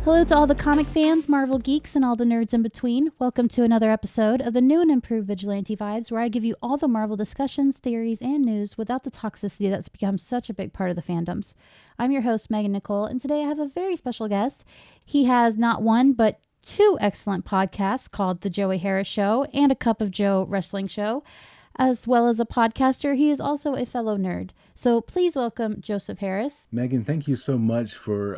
Hello to all the comic fans, Marvel geeks, and all the nerds in between. Welcome to another episode of the new and improved Vigilante Vibes, where I give you all the Marvel discussions, theories, and news without the toxicity that's become such a big part of the fandoms. I'm your host, Megan Nicole, and today I have a very special guest. He has not one, but two excellent podcasts called The Joey Harris Show and A Cup of Joe Wrestling Show. As well as a podcaster, he is also a fellow nerd. So please welcome Joseph Harris. Megan, thank you so much for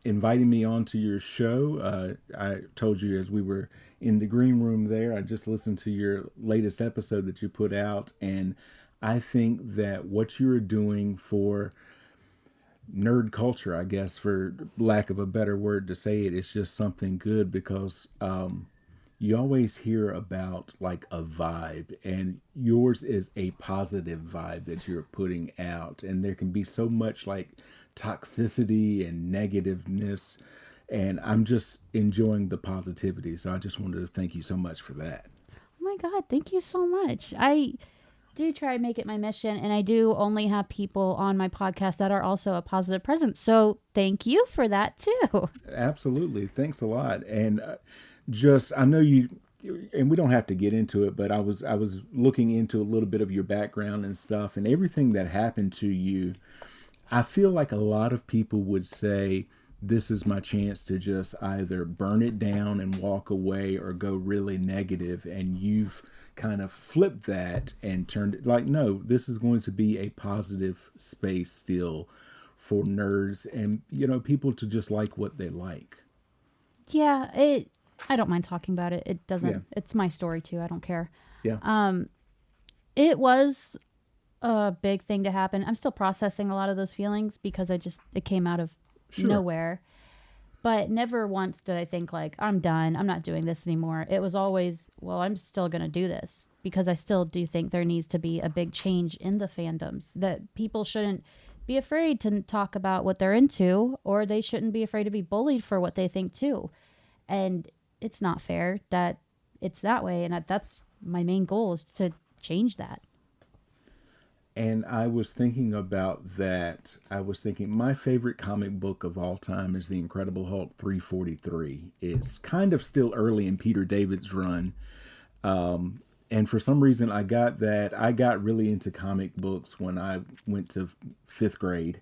inviting me onto your show. I told you as we were in the green room there, I just listened to your latest episode that you put out, and I think that what you're doing for nerd culture, I guess, for lack of a better word to say it, is just something good because you always hear about like a vibe, and yours is a positive vibe that you're putting out, and there can be so much like toxicity and negativeness, and I'm just enjoying the positivity. So I just wanted to thank you so much for that. Oh my God, thank you so much. I do try to make it my mission, and I do only have people on my podcast that are also a positive presence. So thank you for that too. Absolutely. Thanks a lot. And I know you, and we don't have to get into it, but I was looking into a little bit of your background and stuff, and everything that happened to you. I feel like a lot of people would say, this is my chance to just either burn it down and walk away or go really negative. And you've kind of flipped that and turned it like, no, this is going to be a positive space still for nerds and, people to just like what they like. Yeah, I don't mind talking about it. It doesn't, Yeah. It's my story too. I don't care. Yeah. It was a big thing to happen. I'm still processing a lot of those feelings because it came out of nowhere. But never once did I think like, I'm done. I'm not doing this anymore. It was always, well, I'm still going to do this because I still do think there needs to be a big change in the fandoms, that people shouldn't be afraid to talk about what they're into, or they shouldn't be afraid to be bullied for what they think too. And it's not fair that it's that way. And that's my main goal, is to change that. And I was thinking about that. I was thinking my favorite comic book of all time is The Incredible Hulk 343. It's kind of still early in Peter David's run. And for some reason, I got really into comic books when I went to fifth grade.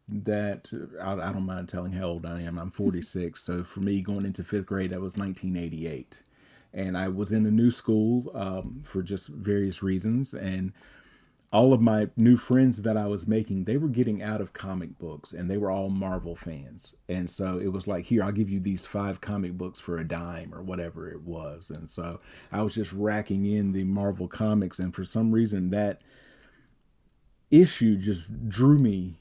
That I don't mind telling how old I am. I'm 46. So for me, going into fifth grade, that was 1988. And I was in a new school for just various reasons. And all of my new friends that I was making, they were getting out of comic books, and they were all Marvel fans. And so it was like, here, I'll give you these 5 comic books for a dime or whatever it was. And so I was just racking in the Marvel comics. And for some reason, that issue just drew me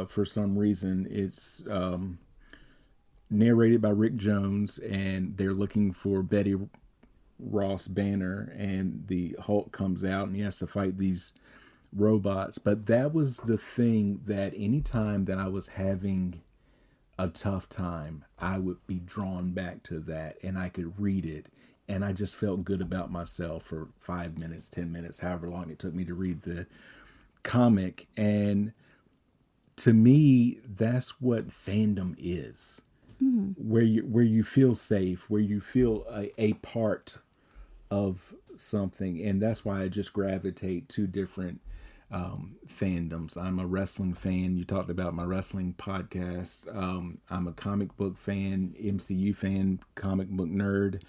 for some reason. It's narrated by Rick Jones, and they're looking for Betty Ross Banner, and the Hulk comes out and he has to fight these robots. But that was the thing, that anytime that I was having a tough time, I would be drawn back to that, and I could read it, and I just felt good about myself for 5 minutes, 10 minutes, however long it took me to read the comic. And to me, that's what fandom is. Where you feel safe, where you feel a part of something. And that's why I just gravitate to different fandoms. I'm a wrestling fan. You talked about my wrestling podcast. I'm a comic book fan, MCU fan, comic book nerd.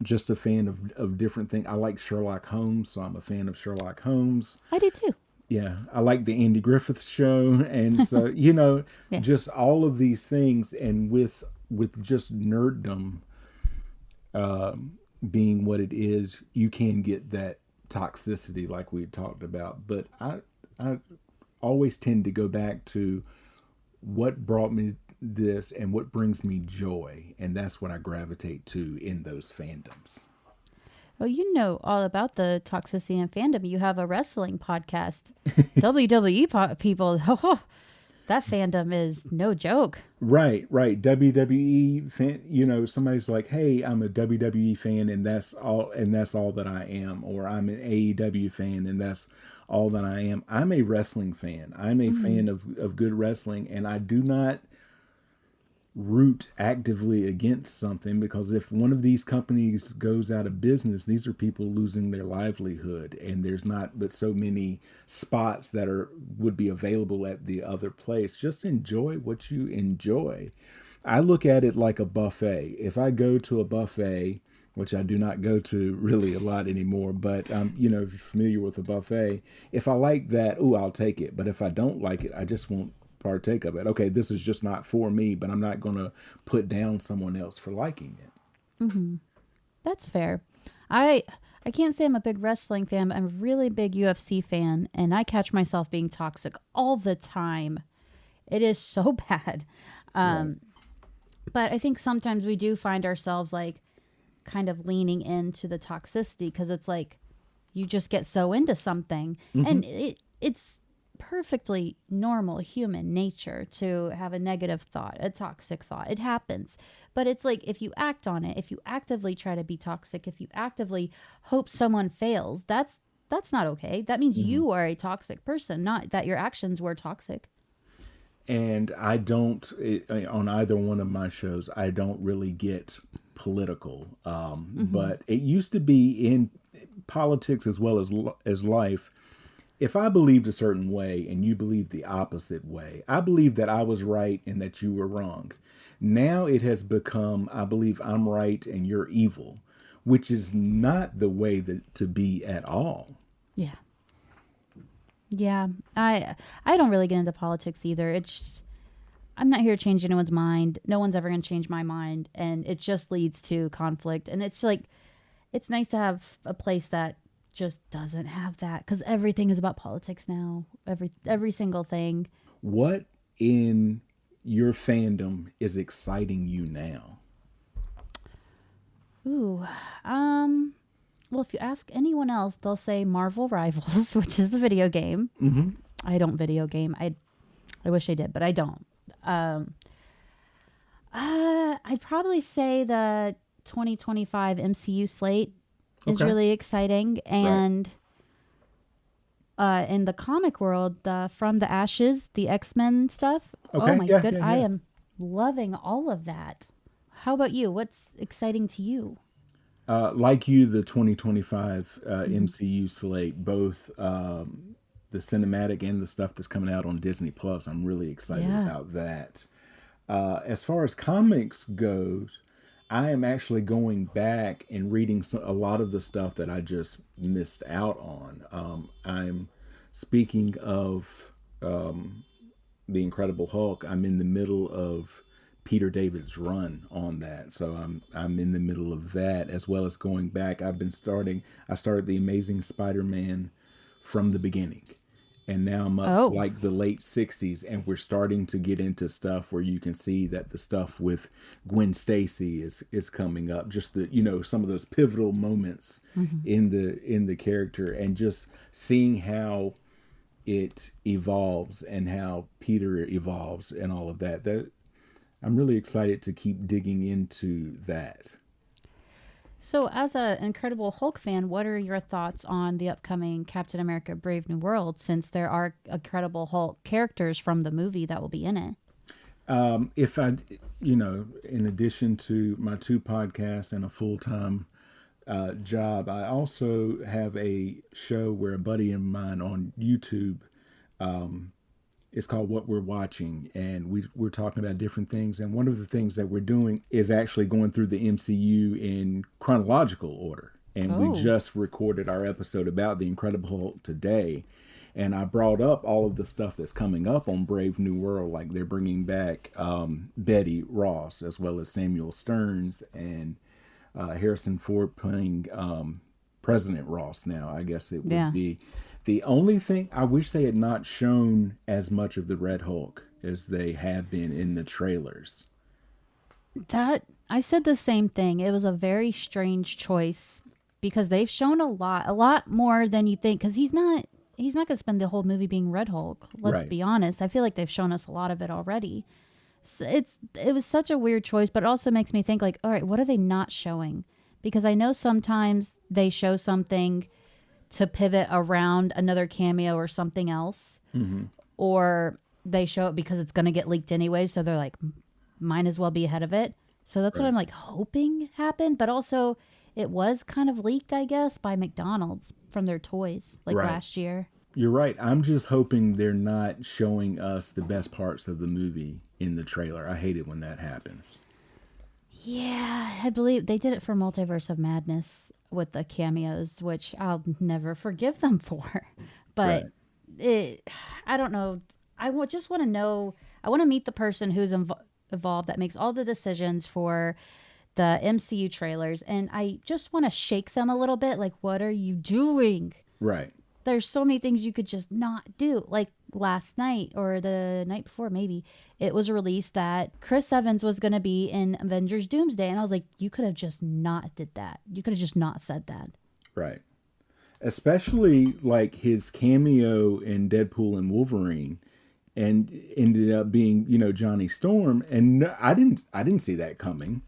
Just a fan of different things. I like Sherlock Holmes, so I'm a fan of Sherlock Holmes. I do too. Yeah, I like the Andy Griffith Show, and so yeah. Just all of these things, and with just nerddom being what it is, you can get that toxicity like we talked about. But I always tend to go back to what brought me this and what brings me joy, and that's what I gravitate to in those fandoms. Well, you know all about the toxicity in fandom. You have a wrestling podcast. WWE people, that fandom is no joke. Right. WWE fan, somebody's like, hey, I'm a WWE fan, and that's all that I am. Or I'm an AEW fan, and that's all that I am. I'm a wrestling fan. I'm a fan of good wrestling, and I do not root actively against something, because if one of these companies goes out of business, these are people losing their livelihood, and there's not but so many spots that are would be available at the other place. Just enjoy what you enjoy. I look at it like a buffet. If I go to a buffet, which I do not go to really a lot anymore, but if you're familiar with a buffet, if I like that, oh, I'll take it. But if I don't like it, I just won't partake of it. Okay, this is just not for me, but I'm not going to put down someone else for liking it. That's fair. I I can't say I'm a big wrestling fan, but I'm a really big UFC fan, and I catch myself being toxic all the time. It is so bad. Right. Um, but I think sometimes we do find ourselves like kind of leaning into the toxicity because it's like you just get so into something, Hmm. and it's perfectly normal human nature to have a negative thought, a toxic thought. It happens. But it's like if you act on it, if you actively try to be toxic, if you actively hope someone fails, that's not okay. That means Hmm. you are a toxic person, not that your actions were toxic. And I don't, on either one of my shows, I don't really get political. Hmm. But it used to be in politics as well as life. If I believed a certain way and you believed the opposite way, I believed that I was right and that you were wrong. Now it has become, I believe I'm right and you're evil, which is not the way that to be at all. Yeah. Yeah. I don't really get into politics either. It's I'm not here to change anyone's mind. No one's ever going to change my mind, and it just leads to conflict. And it's like it's nice to have a place that just doesn't have that because everything is about politics now. Every single thing. What in your fandom is exciting you now? Ooh. Um. Well, if you ask anyone else, they'll say Marvel Rivals, which is the video game. Hmm. I don't video game. I wish I did, but I don't. Um. I'd probably say the 2025 MCU slate is Okay. really exciting, Right. and in the comic world, From the Ashes, the X-Men stuff. Oh Okay. my Yeah. good, Yeah. I Yeah. am loving all of that. How about you? What's exciting to you? Like you, the 2025 Hmm. MCU slate, both the cinematic and the stuff that's coming out on Disney Plus. I'm really excited Yeah. about that. As far as comics goes, I am actually going back and reading a lot of the stuff that I just missed out on. I'm speaking of the Incredible Hulk. I'm in the middle of Peter David's run on that, so I'm in the middle of that as well as going back. I started the Amazing Spider-Man from the beginning, and now I'm up to Oh, like the late 60s, and we're starting to get into stuff where you can see that the stuff with Gwen Stacy is coming up, just the some of those pivotal moments hmm, in the character, and just seeing how it evolves and how Peter evolves and all of that. That I'm really excited to keep digging into that. so as a Incredible Hulk fan, what are your thoughts on the upcoming Captain America: Brave New World? Since there are Incredible Hulk characters from the movie that will be in it. If I, in addition to my two podcasts and a full time job, I also have a show where a buddy of mine on YouTube. It's called What We're Watching, and we're talking about different things. And one of the things that we're doing is actually going through the MCU in chronological order. And we Oh, just recorded our episode about the Incredible Hulk today. And I brought up all of the stuff that's coming up on Brave New World, like they're bringing back Betty Ross as well as Samuel Stearns and Harrison Ford playing President Ross now, I guess it would yeah. be. The only thing I wish they had not shown as much of the Red Hulk as they have been in the trailers. That I said the same thing. It was a very strange choice because they've shown a lot more than you think. Because he's not going to spend the whole movie being Red Hulk. Let's Right. be honest. I feel like they've shown us a lot of it already. So it was such a weird choice, but it also makes me think like, all right, what are they not showing? Because I know sometimes they show something to pivot around another cameo or something else, Hmm. or they show it because it's going to get leaked anyway. So they're like, might as well be ahead of it. So that's what Right. I'm like hoping happened. But also, it was kind of leaked, I guess, by McDonald's from their toys like Right. last year. You're right. I'm just hoping they're not showing us the best parts of the movie in the trailer. I hate it when that happens. Yeah, I believe they did it for Multiverse of Madness with the cameos, which I'll never forgive them for. But Right. it, I don't know. Just want to know. I want to meet the person who's involved that makes all the decisions for the MCU trailers, and I just want to shake them a little bit. Like, what are you doing? Right. There's so many things you could just not do. Like last night or the night before, maybe it was released that Chris Evans was going to be in Avengers Doomsday. And I was like, you could have just not did that. You could have just not said that. Right. Especially like his cameo in Deadpool and Wolverine and ended up being, Johnny Storm, and no, I didn't see that coming.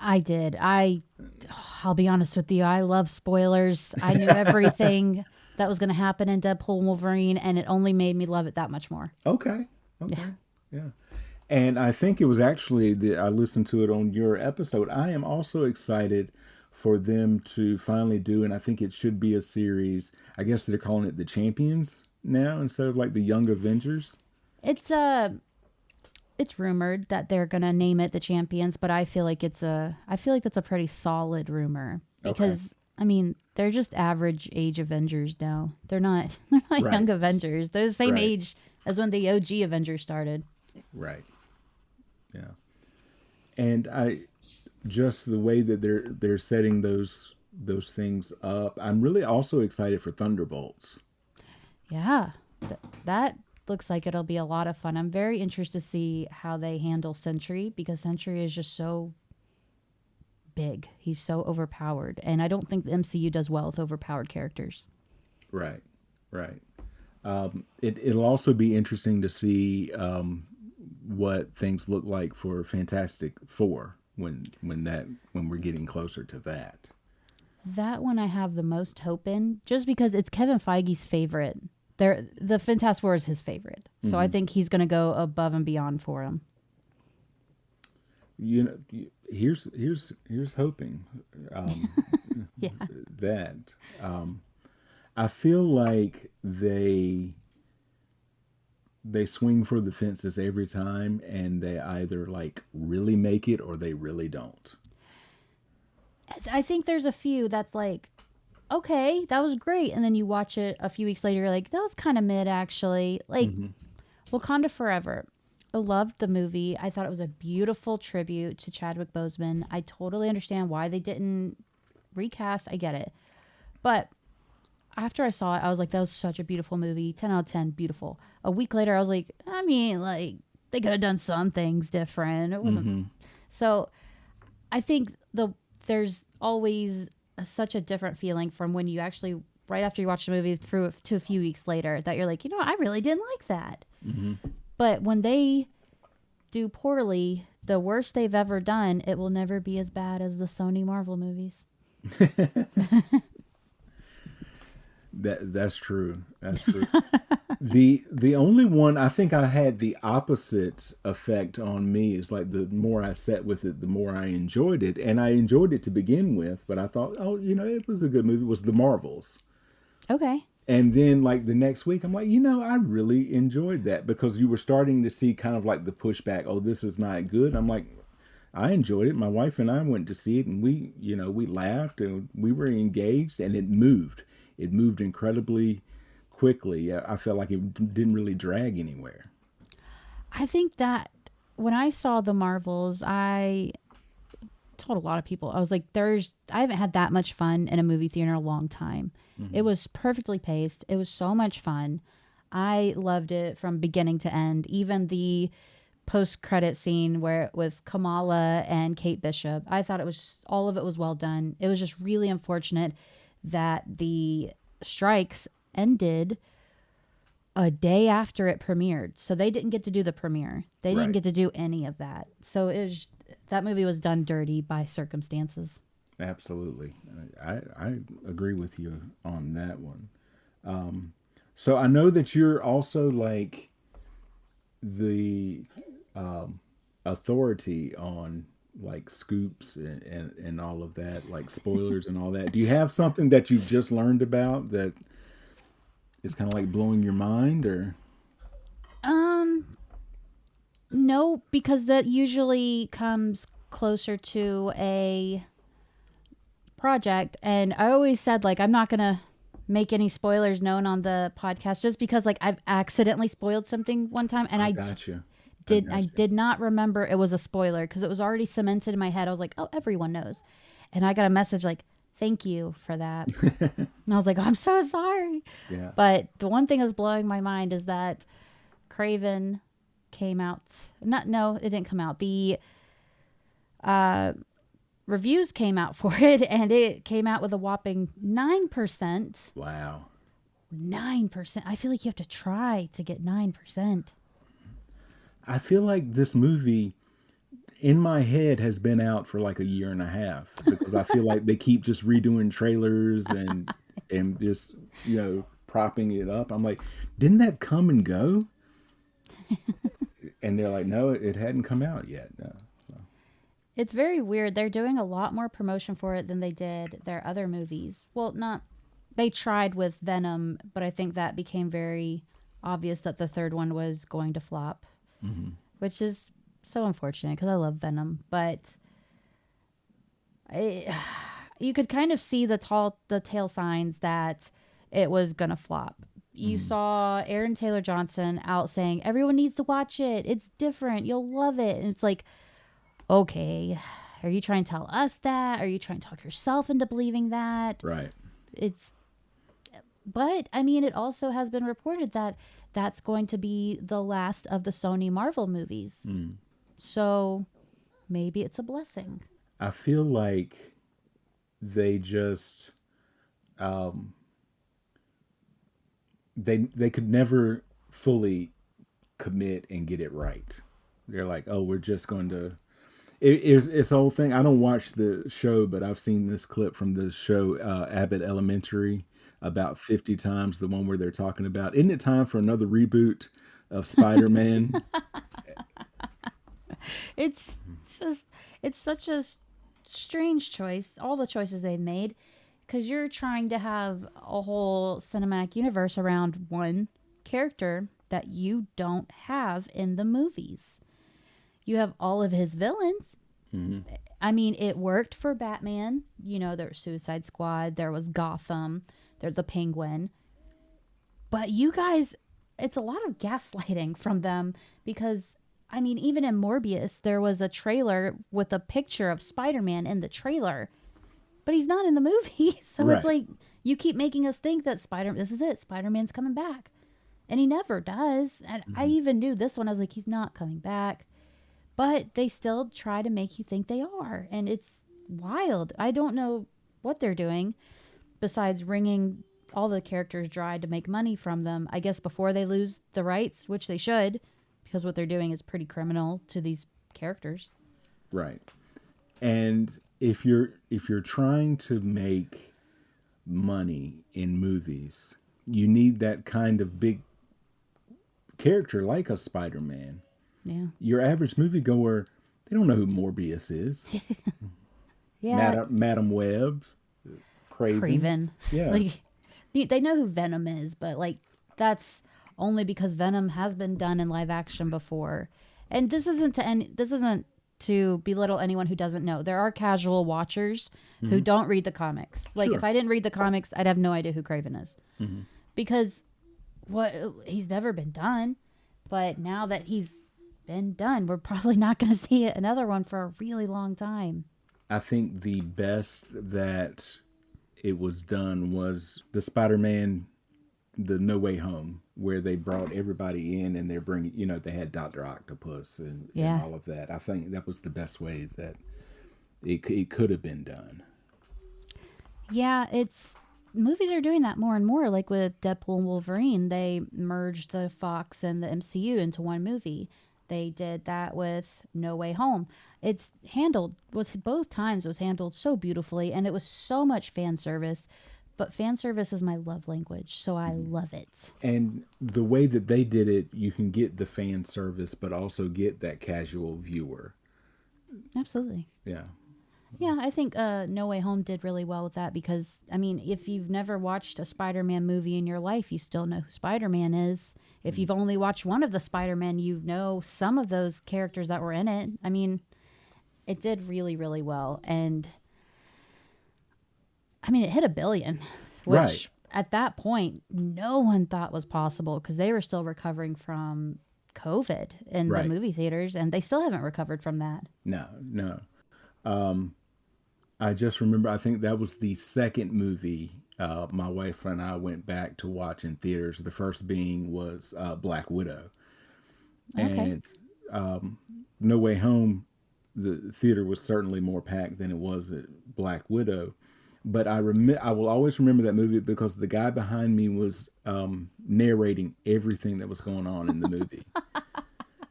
I did. I'll be honest with you. I love spoilers. I knew everything that was going to happen in Deadpool and Wolverine, and it only made me love it that much more. Okay. Okay. Yeah. Yeah. And I think it was actually that I listened to it on your episode. I am also excited for them to finally do, and I think it should be a series. I guess they're calling it the Champions now instead of like the Young Avengers. It's it's rumored that they're going to name it the Champions, but I feel like that's a pretty solid rumor Okay. because I mean, they're just average age Avengers now. They're not Right. young Avengers. They're the same Right. age as when the OG Avengers started. Right. Yeah. And I just the way that they're setting those things up. I'm really also excited for Thunderbolts. Yeah. That looks like it'll be a lot of fun. I'm very interested to see how they handle Sentry because Sentry is just so big. He's so overpowered, and I don't think the MCU does well with overpowered characters. Right. Right. It'll also be interesting to see what things look like for Fantastic Four when we're getting closer to that. That one I have the most hope in, just because it's Kevin Feige's favorite. The Fantastic Four is his favorite, so I think he's going to go above and beyond for him. Here's hoping um, Yeah, that I feel like they swing for the fences every time, and they either like really make it or they really don't. I think there's a few that's like, okay, that was great, and then you watch it a few weeks later, you're like, that was kind of mid actually. Like Wakanda Forever. I loved the movie. I thought it was a beautiful tribute to Chadwick Boseman. I totally understand why they didn't recast. I get it. But after I saw it, I was like, that was such a beautiful movie. 10 out of 10, beautiful. A week later, I was like, I mean, like, they could have done some things different. It wasn't. So I think there's always such a different feeling from when you actually, right after you watch the movie through to a few weeks later, that you're like, I really didn't like that. But when they do poorly, the worst they've ever done, it will never be as bad as the Sony Marvel movies. That's true. That's true. The only one I think I had the opposite effect on me is like the more I sat with it, the more I enjoyed it, and I enjoyed it to begin with. But I thought, oh, it was a good movie. Was The Marvels, Okay. and then like the next week, I'm like, I really enjoyed that because you were starting to see kind of like the pushback. Oh, this is not good. I'm like, I enjoyed it. My wife and I went to see it, and we laughed and we were engaged, and it moved. It moved incredibly quickly. I felt like it didn't really drag anywhere. I think that when I saw the Marvels, I told a lot of people, I was like, I haven't had that much fun in a movie theater in a long time. It was perfectly paced. It was so much fun. I loved it from beginning to end. Even the post-credit scene where with Kamala and Kate Bishop, I thought all of it was well done. It was just really unfortunate that the strikes ended a day after it premiered. So they didn't get to do the premiere. They didn't Right. get to do any of that. So that movie was done dirty by circumstances. Absolutely. I agree with you on that one. So I know that you're also like the authority on like scoops and all of that, like spoilers and all that. Do you have something that you've just learned about that is kind of like blowing your mind, or? Um, no, because that usually comes closer to a project, and I always said like I'm not gonna make any spoilers known on the podcast just because like I've accidentally spoiled something one time, and I got you. I I got you. did not remember it was a spoiler because it was already cemented in my head. I was like, oh, everyone knows, and I got a message like, thank you for that, and I was like, oh, I'm so sorry. Yeah. But the one thing that's blowing my mind is that Craven came out. Not no, it didn't come out. The uh, reviews came out for it, and it came out with a whopping 9%. Wow. 9%. I feel like you have to try to get 9%. I feel like this movie in my head has been out for like a year and a half because I feel like they keep just redoing trailers and just, propping it up. I'm like, didn't that come and go? And they're like, no, it hadn't come out yet. No. So, It's very weird. They're doing a lot more promotion for it than they did their other movies. Well, not they tried with Venom, but I think that became very obvious that the third one was going to flop, which is so unfortunate because I love Venom, but I, you could kind of see the tail signs that it was gonna flop. You saw Aaron Taylor Johnson out saying everyone needs to watch it. It's different. You'll love it. And it's like, okay, are you trying to tell us that? Are you trying to talk yourself into believing that? right. It's but I mean, it also has been reported that that's going to be the last of the Sony Marvel movies. So maybe it's a blessing. I feel like they just um, they could never fully commit and get it right. They're like, oh, we're just going to. It's the whole thing. I don't watch the show, but I've seen this clip from the show Abbott Elementary about 50 times. The one where they're talking about, isn't it time for another reboot of Spider-Man? It's just it's such a strange choice. All the choices they've made, because you're trying to have a whole cinematic universe around one character that you don't have in the movies. You have all of his villains. I mean, it worked for Batman. You know, there was Suicide Squad, there was Gotham, there's the Penguin. But you guys, it's a lot of gaslighting from them because, I mean, even in Morbius, there was a trailer with a picture of Spider Man in the trailer, but he's not in the movie. So Right. it's like, you keep making us think that this is it, Spider Man's coming back. And he never does. And I even knew this one, I was like, he's not coming back. But they still try to make you think they are. And it's wild. I don't know what they're doing besides wringing all the characters dry to make money from them. I guess before they lose the rights, which they should, because what they're doing is pretty criminal to these characters. Right. And if you're trying to make money in movies, you need that kind of big character like a Spider-Man. Yeah. Your average moviegoer, they don't know who Morbius is. Yeah. Madam Web, Craven. Craven. Yeah. Like, they know who Venom is, but like, that's only because Venom has been done in live action before. And this isn't to belittle anyone who doesn't know. There are casual watchers who don't read the comics. Like, Sure. if I didn't read the comics, I'd have no idea who Craven is. Because he's never been done. But now that he's been done, we're probably not going to see another one for a really long time. I think the best that it was done was the Spider-Man, the No Way Home, where they brought everybody in and they're bringing, they had Dr. Octopus and Yeah. all of that. I think that was the best way that it could have been done. Yeah, it's movies are doing that more and more. Like with Deadpool and Wolverine, they merged the Fox and the MCU into one movie. They did that with No Way Home. It's handled was both times it was handled so beautifully, and it was so much fan service. But fan service is my love language, so I love it. And the way that they did it, you can get the fan service, but also get that casual viewer. Absolutely. Yeah. Yeah, I think No Way Home did really well with that because, I mean, if you've never watched a Spider Man movie in your life, you still know who Spider Man is. If you've only watched one of the Spider Man, you know some of those characters that were in it. I mean, it did really, really well. And I mean, it hit 1 billion, Right. which at that point, no one thought was possible because they were still recovering from COVID in the Right. movie theaters and they still haven't recovered from that. No, no. I just remember, I think that was the second movie my wife and I went back to watch in theaters. The first being was Black Widow. Okay. And No Way Home, the theater was certainly more packed than it was at Black Widow. But I will always remember that movie because the guy behind me was narrating everything that was going on in the movie.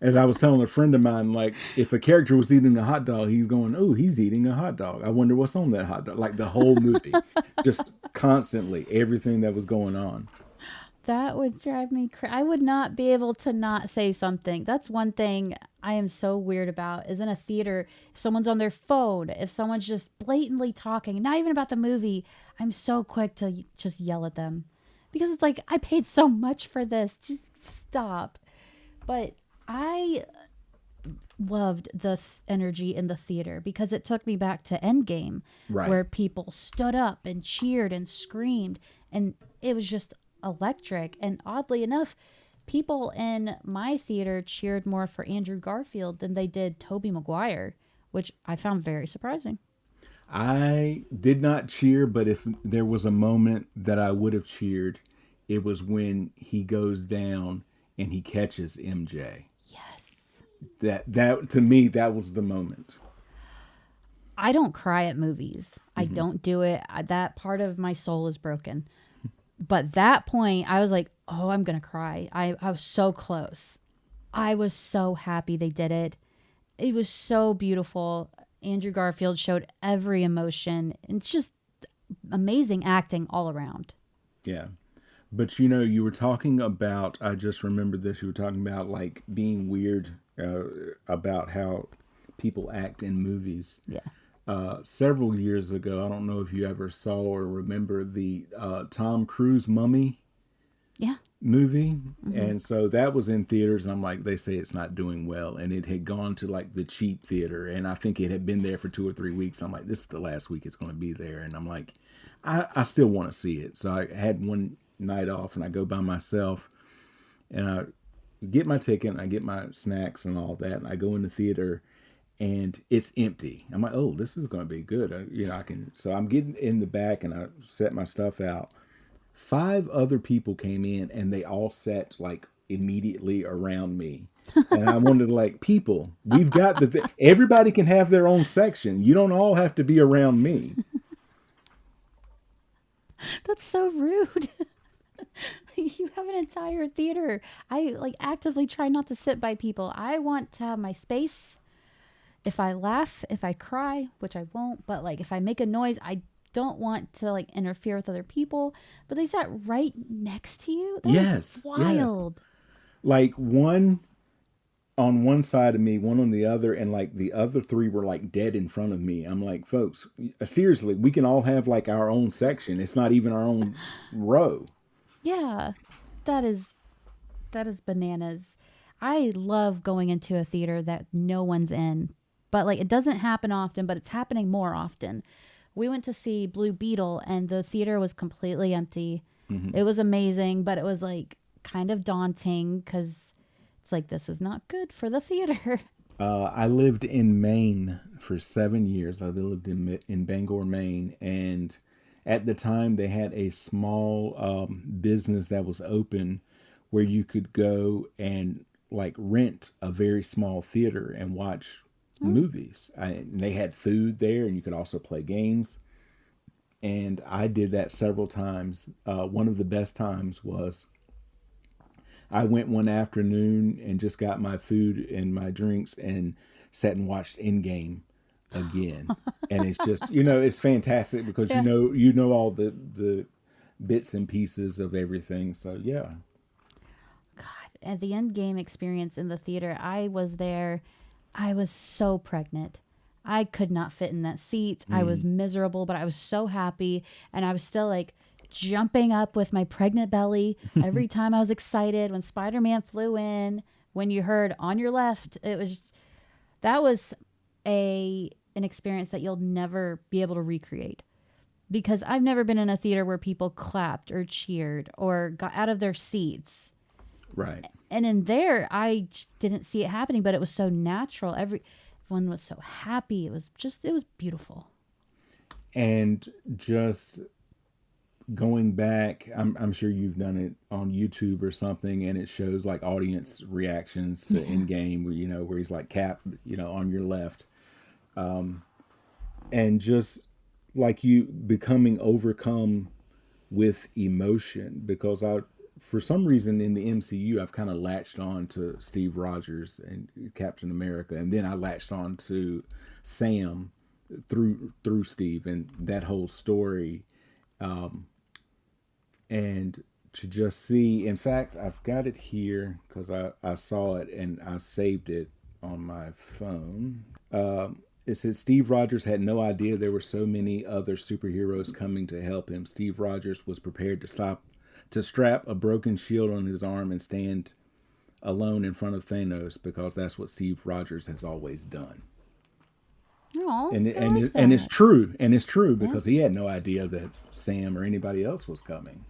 As I was telling a friend of mine, like if a character was eating a hot dog, he's going, "Oh, he's eating a hot dog. I wonder what's on that hot dog." Like the whole movie, just constantly everything that was going on. That would drive me crazy. I would not be able to not say something. That's one thing I am so weird about is in a theater, if someone's on their phone, if someone's just blatantly talking, not even about the movie, I'm so quick to just yell at them. Because it's like, I paid so much for this. Just stop. But I loved the energy in the theater because it took me back to Endgame, Right. where people stood up and cheered and screamed, and it was just electric. And oddly enough, people in my theater cheered more for Andrew Garfield than they did Tobey Maguire, which I found very surprising. I did not cheer, but if there was a moment that I would have cheered, it was when he goes down and he catches MJ. Yes. That to me that was the moment. I don't cry at movies. I don't do it. That part of my soul is broken. But that point, I was like, oh, I'm going to cry. I was so close. I was so happy they did it. It was so beautiful. Andrew Garfield showed every emotion. It's just amazing acting all around. Yeah. But you know, you were talking about, I just remembered this, you were talking about like being weird about how people act in movies. Yeah. Several years ago, I don't know if you ever saw or remember the Tom Cruise Mummy Yeah. movie. And so that was in theaters. And I'm like, they say it's not doing well. And it had gone to like the cheap theater. And I think it had been there for 2 or 3 weeks. I'm like, this is the last week it's going to be there. And I'm like, I still want to see it. So I had one night off and I go by myself and I get my ticket and I get my snacks and all that. And I go in the theater and it's empty. I'm like, oh, this is going to be good. I can. So I'm getting in the back and I set my stuff out. 5 other people came in and they all sat like immediately around me. And I wanted to like, people, we've got everybody can have their own section. You don't all have to be around me. That's so rude. You have an entire theater. I like actively try not to sit by people. I want to have my space. If I laugh, if I cry, which I won't, but like if I make a noise, I don't want to like interfere with other people. But they sat right next to you. That is Yes, yes. wild. Like one on one side of me, one on the other, and like the other 3 were like dead in front of me. I'm like, folks, seriously, we can all have like our own section. It's not even our own row. Yeah, that is that is bananas. I love going into a theater that no one's in, but like it doesn't happen often, but it's happening more often. We went to see Blue Beetle and the theater was completely empty. It was amazing, but it was like kind of daunting because it's like this is not good for the theater. I lived in Maine for 7 years. I lived in Bangor, Maine, and at the time they had a small business that was open where you could go and like rent a very small theater and watch movies. They had food there, and you could also play games. And I did that several times. One of the best times was I went one afternoon and just got my food and my drinks and sat and watched Endgame again. And it's just, it's fantastic because Yeah. you know all the bits and pieces of everything. So yeah. God, at the end game experience in the theater, I was there. I was so pregnant. I could not fit in that seat. I was miserable, but I was so happy. And I was still like jumping up with my pregnant belly every time I was excited when Spider Man flew in. When you heard on your left, that was an experience that you'll never be able to recreate because I've never been in a theater where people clapped or cheered or got out of their seats. Right. And in there, I didn't see it happening, but it was so natural. Everyone was so happy. It was beautiful. And just going back, I'm sure you've done it on YouTube or something, and it shows like audience reactions to Endgame, where he's like Cap, on your left, and just like you becoming overcome with emotion because for some reason in the MCU I've kind of latched on to Steve Rogers and Captain America, and then I latched on to Sam through Steve and that whole story, and to just see. In fact, I've got it here because I saw it and I saved it on my phone. It says Steve Rogers had no idea there were so many other superheroes coming to help him. Steve Rogers was prepared to strap a broken shield on his arm and stand alone in front of Thanos because that's what Steve Rogers has always done. Oh, And I like and it's that. true, Yeah. because he had no idea that Sam or anybody else was coming.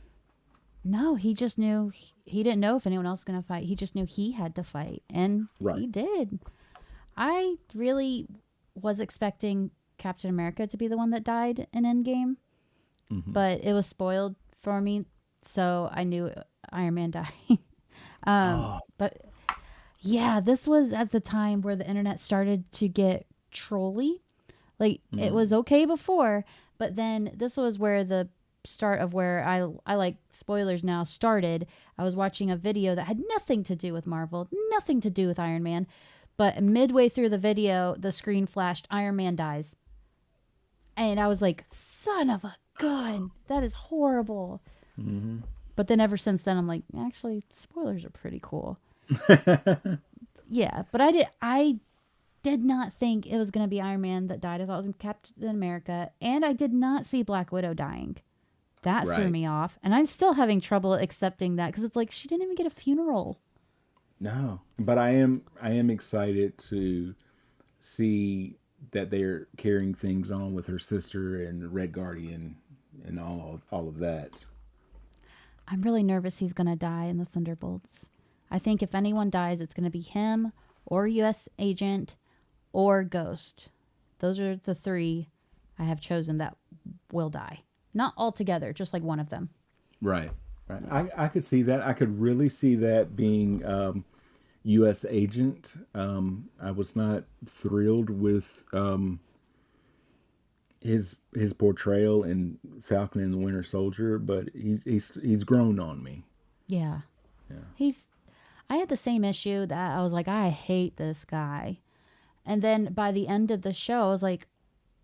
No, he just knew he didn't know if anyone else was going to fight. He just knew he had to fight, and Right. he did. I really was expecting Captain America to be the one that died in Endgame, but it was spoiled for me, so I knew Iron Man died. Oh. But yeah, this was at the time where the internet started to get trolly. Like it was okay before, but then this was where the start of where I like spoilers now started. I was watching a video that had nothing to do with Marvel, nothing to do with Iron Man, but midway through the video, the screen flashed Iron Man dies. And I was like, son of a gun, that is horrible. But then ever since then I'm like, actually spoilers are pretty cool. Yeah, but I did not think it was going to be Iron Man that died. I thought it was Captain America. And I did not see Black Widow dying. That threw Right. me off. And I'm still having trouble accepting that because it's like she didn't even get a funeral. No, but I am excited to see that they're carrying things on with her sister and Red Guardian and all of that. I'm really nervous he's going to die in the Thunderbolts. I think if anyone dies, it's going to be him or US Agent or Ghost. Those are the three I have chosen that will die. Not all together, just like one of them. Right. Right. I could see that. I could really see that being U.S. agent. I was not thrilled with his portrayal in Falcon and the Winter Soldier, but he's grown on me. Yeah. Yeah. I had the same issue that I was like, I hate this guy. And then by the end of the show, I was like,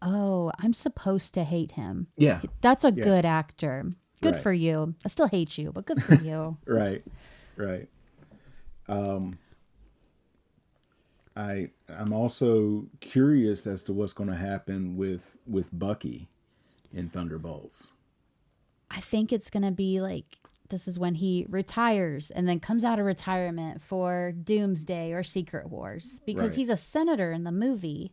oh, I'm supposed to hate him. Yeah. That's a Yeah. good actor. Good Right. for you. I still hate you, but good for you. Right. Right. I'm also curious as to what's going to happen with Bucky in Thunderbolts. I think it's going to be like this is when he retires and then comes out of retirement for Doomsday or Secret Wars because Right. he's a senator in the movie.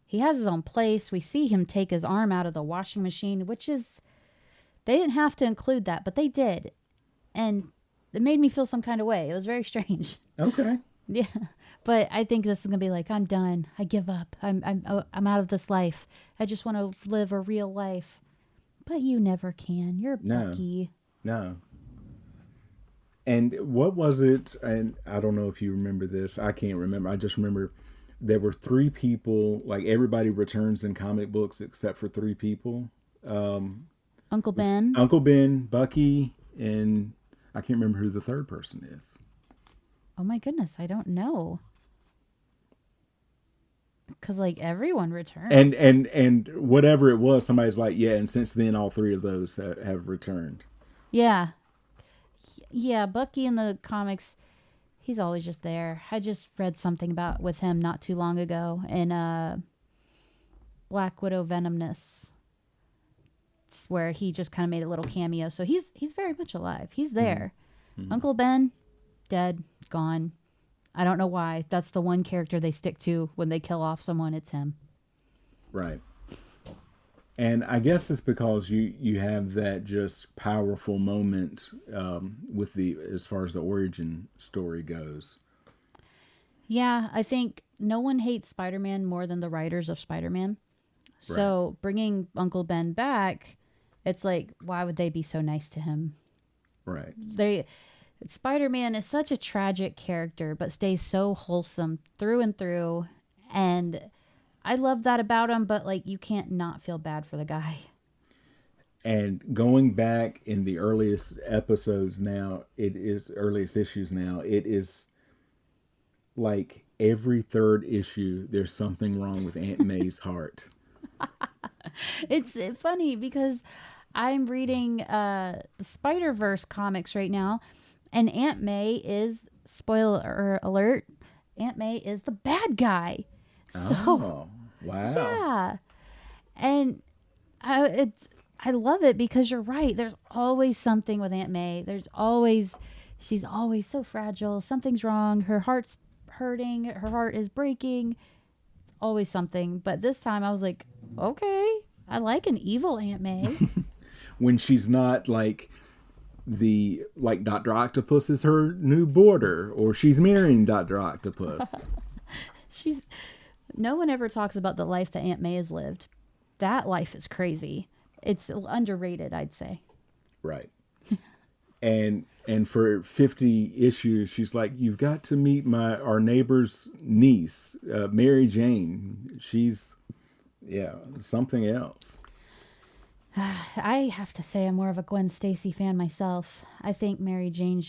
He has his own place. We see him take his arm out of the washing machine, which is, they didn't have to include that, but they did. And it made me feel some kind of way. It was very strange. Okay. Yeah. But I think this is going to be like, I'm done. I give up. I'm out of this life. I just want to live a real life. But you never can. You're No. Bucky. No. And what was it? And I don't know if you remember this. I can't remember. I just remember there were three people. Like everybody returns in comic books except for three people. Uncle It's Ben. Uncle Ben, Bucky, and I can't remember who the third person is. Oh my goodness, I don't know. because like everyone returned. And whatever it was, somebody's like, yeah, and since then all three of those have returned. Yeah, yeah. Bucky in the comics, he's always just there. I just read something about with him not too long ago in Black Widow Venomness. It's where he just kind of made a little cameo. So he's very much alive. He's there. Mm-hmm. Uncle Ben, dead, gone. I don't know why. That's the one character they stick to when they kill off someone. It's him. Right. And I guess it's because you have that just powerful moment with the as far as the origin story goes. Yeah, I think no one hates Spider-Man more than the writers of Spider-Man. So bringing Uncle Ben back, it's like, why would they be so nice to him? Right. Spider-Man is such a tragic character, but stays so wholesome through and through. And I love that about him, but like you can't not feel bad for the guy. And going back in the earliest issues now, it is like every third issue, there's something wrong with Aunt May's heart. It's funny because I'm reading the Spider-Verse comics right now, and Aunt May is, spoiler alert, Aunt May is the bad guy. So, oh, wow. Yeah. And I love it because you're right. There's always something with Aunt May. She's always so fragile. Something's wrong. Her heart's hurting. Her heart is breaking. It's always something. But this time I was like, okay, I like an evil Aunt May. When she's not like Dr. Octopus is her new boarder, or she's marrying Dr. Octopus. No one ever talks about the life that Aunt May has lived. That life is crazy. It's underrated, I'd say. Right. And for 50 issues, she's like, you've got to meet our neighbor's niece, Mary Jane. She's, something else. I have to say I'm more of a Gwen Stacy fan myself. I think Mary Jane's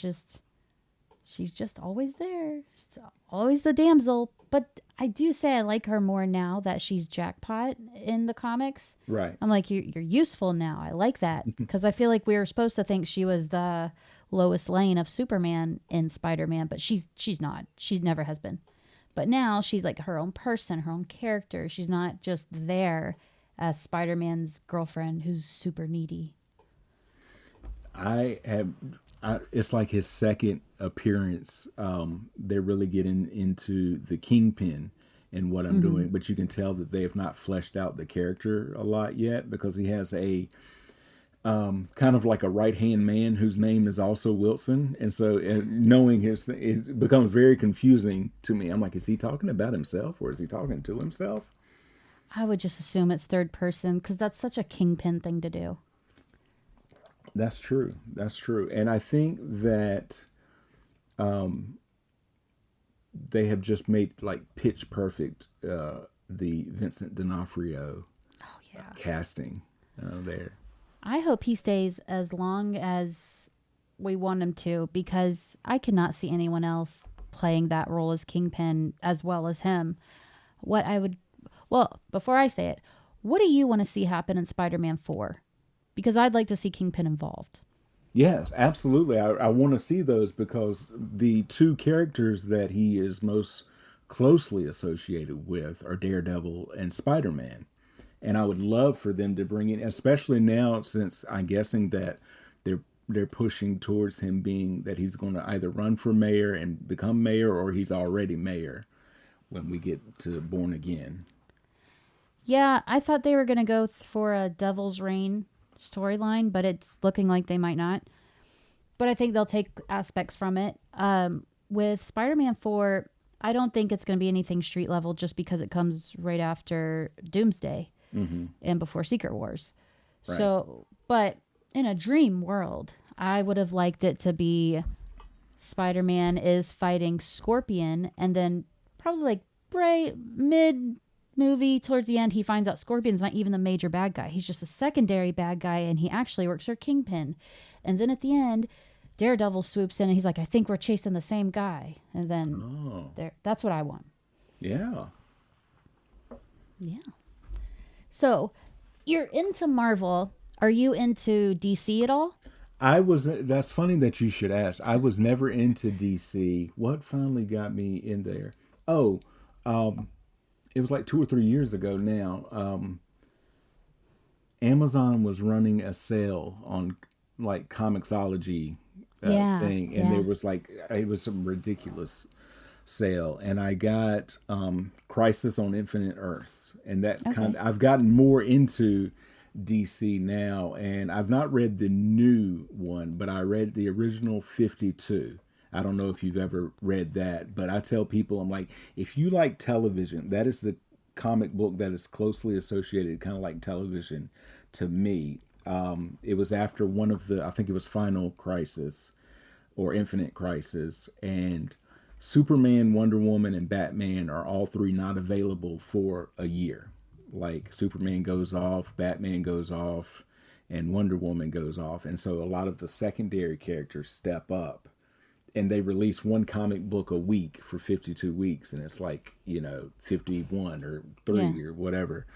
she's just always there. She's always the damsel. But I do say I like her more now that she's Jackpot in the comics. Right. I'm like, you're useful now. I like that. Because I feel like we were supposed to think she was the Lois Lane of Superman in Spider-Man. But she's not. She never has been. But now she's like her own person, her own character. She's not just there as Spider-Man's girlfriend who's super needy. It's like his second appearance. They're really getting into the Kingpin and what I'm doing, but you can tell that they have not fleshed out the character a lot yet because he has a kind of like a right-hand man whose name is also Wilson. And so knowing it becomes very confusing to me. I'm like, is he talking about himself or is he talking to himself? I would just assume it's third person because that's such a Kingpin thing to do. That's true. That's true. And I think that they have just made like pitch perfect the Vincent D'Onofrio casting there. I hope he stays as long as we want him to because I cannot see anyone else playing that role as Kingpin as well as him. Before I say it, what do you want to see happen in Spider-Man 4? Because I'd like to see Kingpin involved. Yes, absolutely. I want to see those because the two characters that he is most closely associated with are Daredevil and Spider-Man. And I would love for them to bring in, especially now since I'm guessing that they're pushing towards him being that he's going to either run for mayor and become mayor or he's already mayor when we get to Born Again. Yeah, I thought they were going to go for a Devil's Reign storyline, but it's looking like they might not. But I think they'll take aspects from it. With Spider-Man 4, I don't think it's going to be anything street level just because it comes right after Doomsday and before Secret Wars. Right. So, but in a dream world, I would have liked it to be Spider-Man is fighting Scorpion and then probably like right mid movie towards the end he finds out Scorpion's not even the major bad guy. He's just a secondary bad guy and he actually works for Kingpin. And then at the end Daredevil swoops in and he's like, I think we're chasing the same guy. And then that's what I want. Yeah. Yeah. So you're into Marvel. Are you into DC at all? That's funny that you should ask. I was never into DC. What finally got me in there? Oh, it was like 2 or 3 years ago now. Amazon was running a sale on like Comixology Yeah. thing, and there Yeah. was like it was some ridiculous sale, and I got Crisis on Infinite Earths, and that kind Okay. of, I've gotten more into DC now, and I've not read the new one, but I read the original 52. I don't know if you've ever read that, but I tell people, I'm like, if you like television, that is the comic book that is closely associated, kind of like television to me. It was after one of the, I think it was Final Crisis or Infinite Crisis, and Superman, Wonder Woman, and Batman are all three not available for a year. Like Superman goes off, Batman goes off, and Wonder Woman goes off. And so a lot of the secondary characters step up, and they release one comic book a week for 52 weeks. And it's like, 51 or Yeah. 3 or whatever.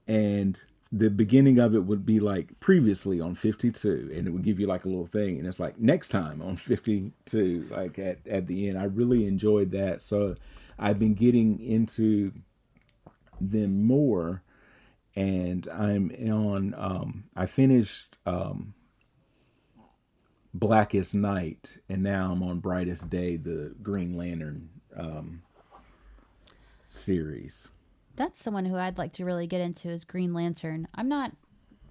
And the beginning of it would be like previously on 52, and it would give you like a little thing, and it's like next time on 52, like at the end. I really enjoyed that, so I've been getting into them more, and I'm on I finished Blackest Night, and now I'm on Brightest Day, the Green Lantern series. That's someone who I'd like to really get into is Green Lantern. I'm not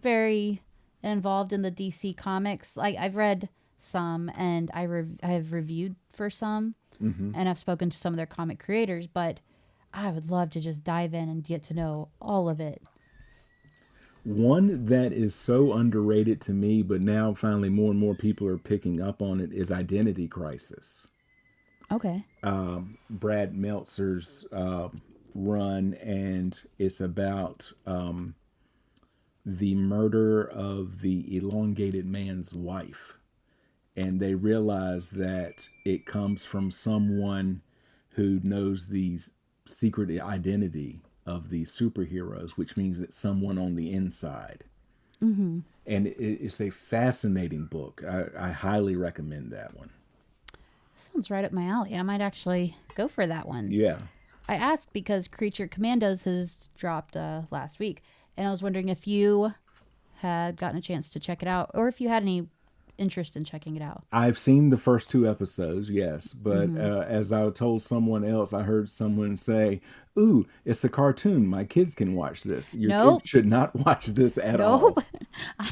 very involved in the DC comics. Like I've read some and I have reviewed for some and I've spoken to some of their comic creators, but I would love to just dive in and get to know all of it. One that is so underrated to me, but now finally more and more people are picking up on it, is Identity Crisis. Okay. Brad Meltzer's run, and it's about the murder of the elongated man's wife. And they realize that it comes from someone who knows the secret identity of these superheroes, which means it's someone on the inside. Mhm. And it's a fascinating book. I highly recommend that one. Sounds right up my alley. I might actually go for that one. Yeah. I asked because Creature Commandos has dropped last week, and I was wondering if you had gotten a chance to check it out, or if you had any interest in checking it out. I've seen the first 2 episodes, yes, but Hmm. as I told someone else, I heard someone say, "Ooh, it's a cartoon. My kids can watch this. Your kids Nope, should not watch this at nope. all."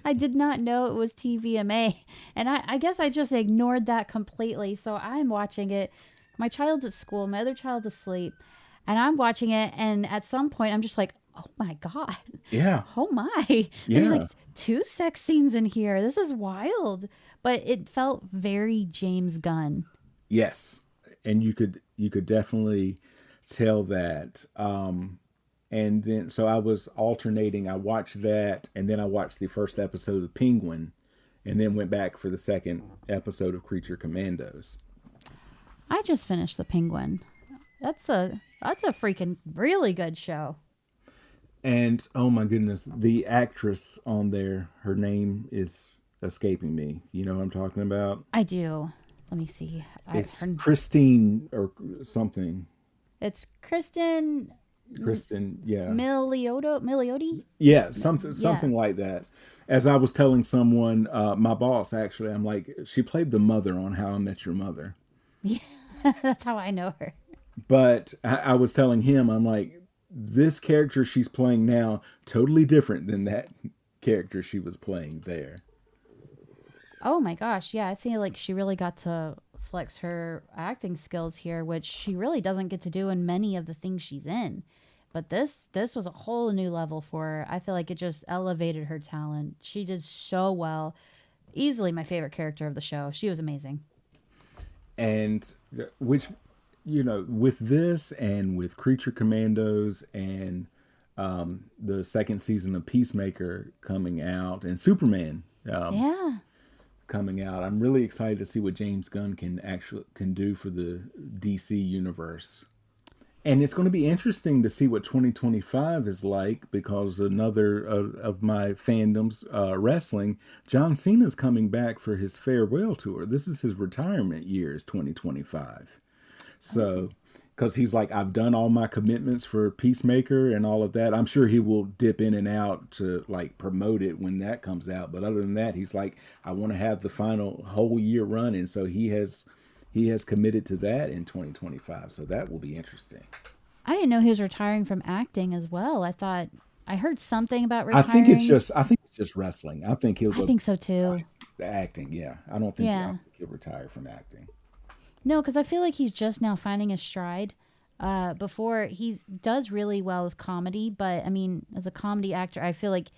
I did not know it was TVMA, and I guess I just ignored that completely. So I'm watching it. My child's at school, my other child's asleep, and I'm watching it. And at some point, I'm just like, "Oh my god, Yeah, oh my!" There's yeah, like two sex scenes in here. This is wild, but it felt very James Gunn. yes, and you could definitely tell that. And then so I was alternating. I watched that, and then I watched the first episode of Penguin, and then went back for the second episode of Creature Commandos. I just finished The Penguin. That's a freaking really good show. And oh my goodness, the actress on there, her name is escaping me. You know what I'm talking about? I do. Let me see. It's Christine or something. It's Kristen Kristen, yeah. Milioti. Yeah, something Yeah, something like that. As I was telling someone, my boss actually, I'm like, she played the mother on How I Met Your Mother. yeah. That's how I know her. But I was telling him, I'm like, this character she's playing now, totally different than that character she was playing there. Oh my gosh, yeah. I feel like she really got to flex her acting skills here, which she really doesn't get to do in many of the things she's in. But this was a whole new level for her. I feel like it just elevated her talent. She did so well. Easily my favorite character of the show. She was amazing. And which, with this and with Creature Commandos and the second season of Peacemaker coming out and Superman Yeah. coming out, I'm really excited to see what James Gunn can do for the DC universe. And it's going to be interesting to see what 2025 is like because another of my fandoms, wrestling, John Cena's coming back for his farewell tour. This is his retirement year, is 2025. Oh, So, because he's like, I've done all my commitments for Peacemaker and all of that. I'm sure he will dip in and out to like promote it when that comes out. But other than that, he's like, I want to have the final whole year running. So he has committed to that in 2025. So that will be interesting. I didn't know he was retiring from acting as well. I thought I heard something about retiring. I think it's just wrestling. I think he'll I go think so too. to acting. Yeah, I Yeah. don't think he'll retire from acting. No, because I feel like he's just now finding his stride. Before he does really well with comedy, but I mean, as a comedy actor, I feel like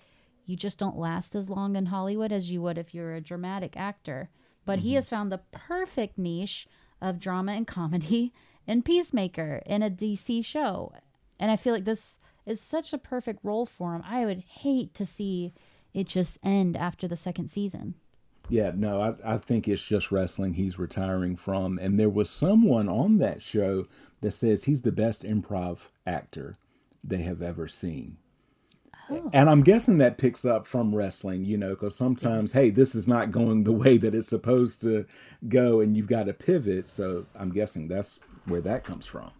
you just don't last as long in Hollywood as you would if you're a dramatic actor. But he Hmm. has found the perfect niche of drama and comedy in Peacemaker in a DC show. And I feel like this is such a perfect role for him. I would hate to see it just end after the second season. Yeah, no, I think it's just wrestling he's retiring from. And there was someone on that show that says he's the best improv actor they have ever seen. Oh, And I'm guessing that picks up from wrestling, because yeah. sometimes, hey, this is not going the way that it's supposed to go, and you've got to pivot. So I'm guessing that's where that comes from.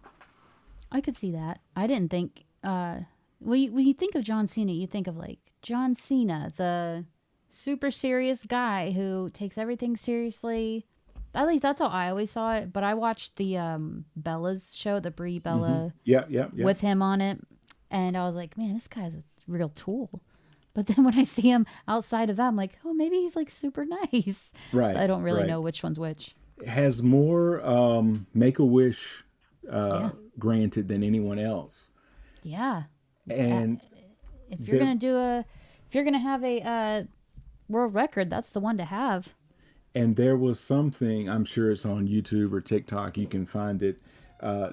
I could see that. I didn't think. When you think of John Cena, you think of like John Cena, the super serious guy who takes everything seriously. At least that's how I always saw it. But I watched the Bella's show, the Brie Hmm. Bella, Yeah, yeah, yeah. with him on it, and I was like, man, this guy's a real tool. But then when I see him outside of that, I'm like, oh, maybe he's like super nice. So Right, I don't really right. know which one's which. Has more Make a Wish Yeah, granted than anyone else. yeah. Uh, And if you're there, gonna do a, if you're gonna have a world record, that's the one to have. and there was something, I'm sure it's on YouTube or TikTok, you can find it.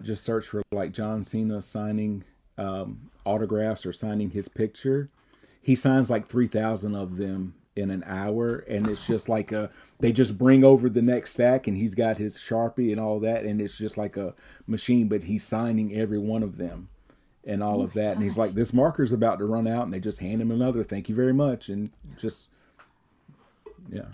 Just search for like John Cena signing autographs or signing his picture. He signs like 3,000 of them in an hour, and it's just like they just bring over the next stack, and he's got his Sharpie and all that, and it's just like a machine, but he's signing every one of them and Oh all of my that. And he's like, gosh. this marker's about to run out, and they just hand him another. Thank you very much. And just, yeah.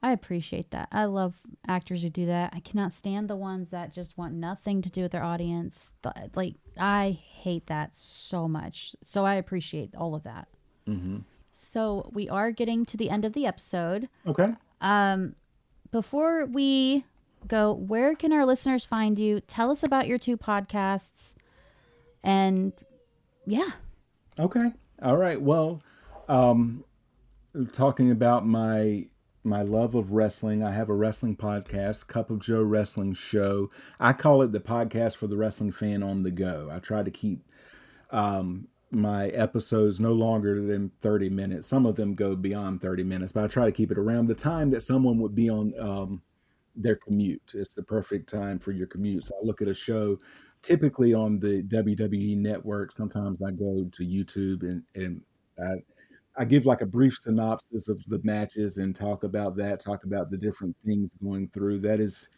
I appreciate that. I love actors who do that. I cannot stand the ones that just want nothing to do with their audience. Like, I hate that so much. So I appreciate all of that. Hmm. So we are getting to the end of the episode. Okay. Before we go, where can our listeners find you? Tell us about your two podcasts. And yeah. Okay. All right. Well, talking about my love of wrestling, I have a wrestling podcast, Cup of Joe Wrestling Show. I call it the podcast for the wrestling fan on the go. I try to keep my episodes no longer than 30 minutes. Some of them go beyond 30 minutes, but I try to keep it around the time that someone would be on their commute. It's the perfect time for your commute. So I look at a show typically on the WWE network. Sometimes I go to YouTube and I, I give like a brief synopsis of the matches and talk about that, talk about the different things going through. That is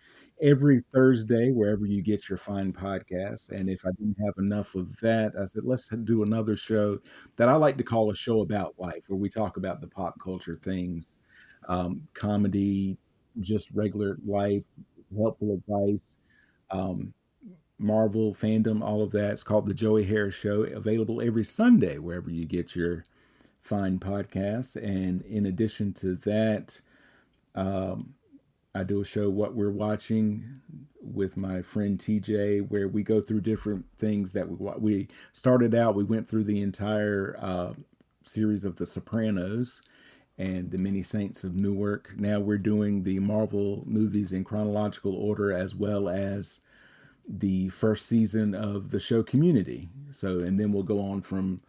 every Thursday, wherever you get your fine podcasts. And if I didn't have enough of that, I said, let's do another show that I like to call a show about life, where we talk about the pop culture things, comedy, just regular life, helpful advice, um, Marvel fandom, all of that. It's called the Joey Harris Show, available every Sunday wherever you get your fine podcasts. And in addition to that, I do a show, What We're Watching, with my friend TJ, where we go through different things that we started out. We went through the entire series of The Sopranos and The Many Saints of Newark. Now we're doing the Marvel movies in chronological order, as well as the first season of the show Community. So, and then we'll go on from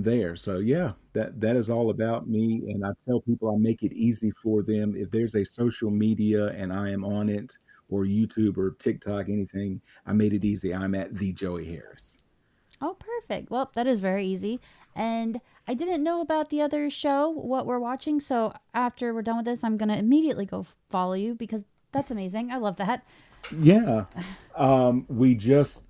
there. So yeah, that is all about me. And I tell people I make it easy for them. If there's a social media and I am on it, or YouTube or TikTok, anything, I made it easy. I'm at the Joey Harris. Oh, perfect. Well, that is very easy. And I didn't know about the other show, what we're watching. So after we're done with this, I'm going to immediately go follow you because that's amazing. I love that. Yeah. We just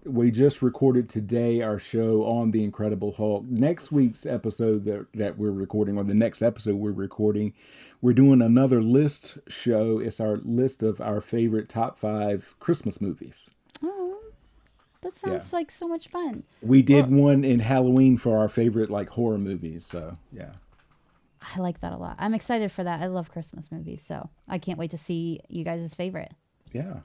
recorded today our show on the Incredible Hulk. Next week's episode that we're recording, or the next episode we're recording, we're doing another list show. It's our list of our favorite top 5 Christmas movies. Oh, that Yeah. sounds like so much fun. We did Well, one in Halloween for our favorite like horror movies. So yeah. I like that a lot. I'm excited for that. I love Christmas movies, so I can't wait to see you guys' favorite. Yeah.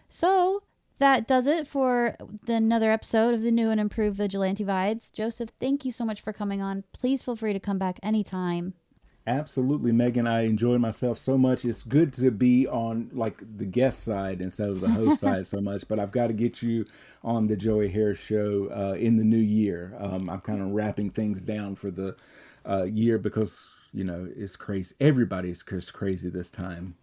So that does it for another episode of the new and improved Vigilante Vibes. Joseph, thank you so much for coming on. Please feel free to come back anytime. Absolutely, Megan. I enjoyed myself so much. It's good to be on like the guest side instead of the host side so much. But I've got to get you on the Joey Harris show in the new year. I'm kind of wrapping things down for the year because it's crazy. Everybody's just crazy this time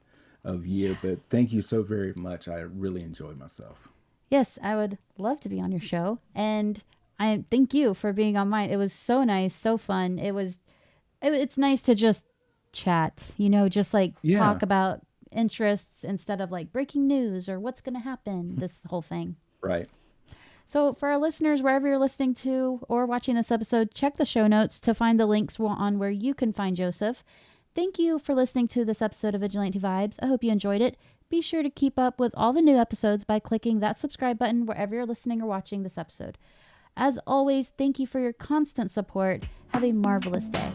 of year. But thank you so very much. I really enjoyed myself. Yes, I would love to be on your show. And I thank you for being on mine. It was so nice, so fun. It's nice to just chat, just like Yeah. talk about interests instead of like breaking news or what's going to happen, this whole thing. Right. So, for our listeners, wherever you're listening to or watching this episode, check the show notes to find the links on where you can find Joseph. Thank you for listening to this episode of Vigilante Vibes. I hope you enjoyed it. Be sure to keep up with all the new episodes by clicking that subscribe button wherever you're listening or watching this episode. As always, thank you for your constant support. Have a marvelous day.